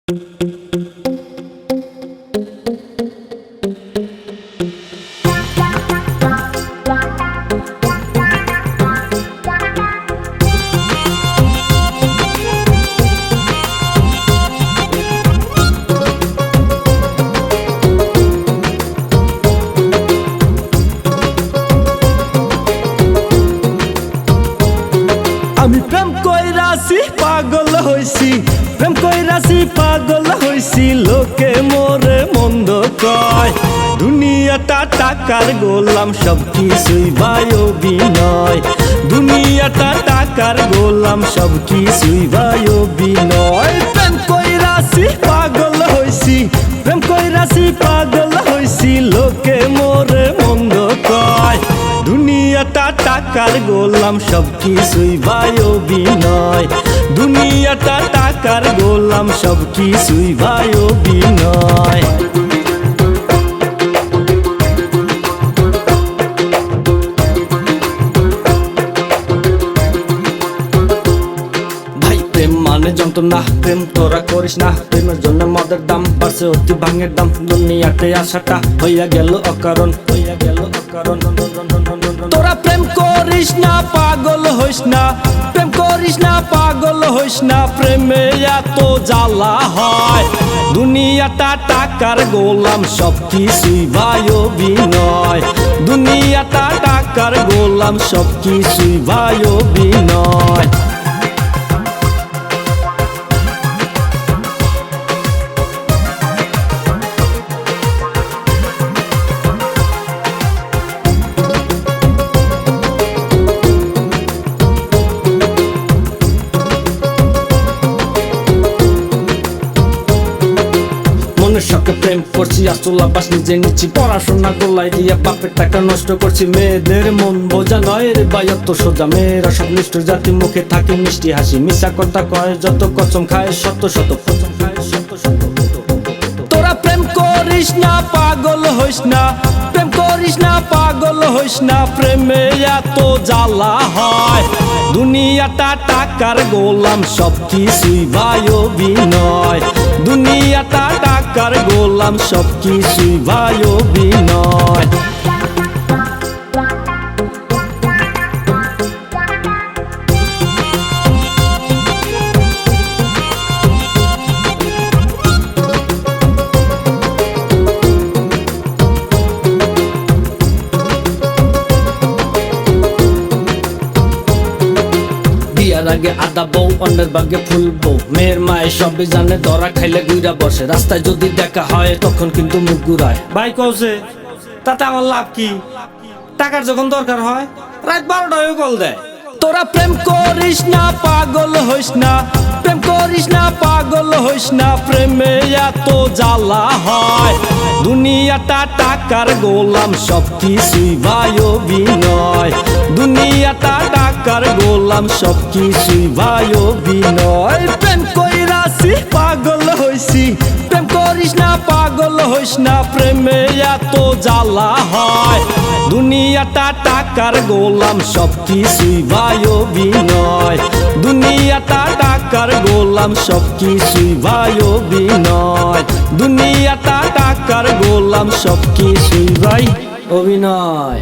আমি প্রেম কইরাছি পাগল হইছি, প্রেম কইরাছি পাগল হইছি, লোকে মোরে মন্দ কয়। দুনিয়াটা টাকার গোলাম, সব কিছুই ভাই অভিনয়। দুনিয়াটা টাকার গোলাম, সব কিছুই ভাই অভিনয়। প্রেম কইরাছি পাগল হইছি, প্রেম কইরাছি পাগল হইছি, লোকে মোরে মন্দ কয়। দুনিয়াটা টাকার গোলাম, সব কিছুই ভাই অভিনয়। দুনিয়াটা টাকার গোলাম, সব কিছুই ভাই অভিনয়। প্রেম মানে যন্ত্রণা, প্রেম তোরা করিস না। প্রেমের জন্য মদের দাম বাড়ছে অতি ভাঙের দাম। দুনিয়াতে আসাটা হইয়া গেল অকারণ, হইয়া গেল অকারণ। তোরা প্রেম করিস না, পাগল হইস না, প্রেম করিস না, পাগল হইস না। প্রেমে এত জ্বালা হয়। দুনিয়াটা টাকার গোলাম, সব কিছুই ভাই অভিনয়। দুনিয়াটা টাকার গোলাম, সব কিছুই ভাই অভিনয়। শখে প্রেম করছি, আসল আবাস নিজে নিচ্ছি। পড়াশোনা গোলাই দিয়া বাপের টাকা নষ্ট করছি। মেয়েদের মন বোঝা নয় রে ভাই অত সোজা। মেয়েরা সব নিষ্ঠ জাতি, মুখে থাকে মিষ্টি হাসি। মিশা কথা কয় যত, কসম খায় শত শত, কসম খায় শত শত। তোরা প্রেম করিস না, পাগল হইস না, প্রেম করিস না, পাগল হইস না। প্রেমে এত জ্বালা হয়। দুনিয়াটা টাকার গোলাম, সব কিছুই ভাই অভিনয়। দুনিয়াটা টাকার গোলাম, সব কিছুই ভাই অভিনয়। বিয়ার আগে আদা বউ, অন্যের বাগে ফুল বউ। মেয়ের মায়ের সবই জানে, ধরা খাইলে গুইরা বসে। রাস্তায় যদি দেখা হয় তখন কিন্তু মুখ ঘুরায়। ভাই কওছে তাতে আমার লাভ কি? টাকার যখন দরকার হয় রাত 12টায় কল দেয়। তোরা প্রেম করিস না, পাগল হইস না, প্রেম করিস না, পাগল হইস না। প্রেমে এত জ্বালা হয়। দুনিয়াটা টাকার গোলাম, সব কিছুই ভাই অভিনয়। দুনিয়াটা টাকার গোলাম, সব কিছুই ভাই অভিনয়। প্রেম কইরাছি পাগল হইছি, প্রেম করিস না, পাগল হইস না। প্রেমে এত জ্বালা হয়। দুনিয়াটা টাকার গোলাম, সব কিছুই ভাই অভিনয়। দুনিয়াটা টাকার গোলাম, সব কিছুই ভাই অভিনয়। দুনিয়াটা টাকার গোলাম, সব কিছুই ভাই অভিনয়।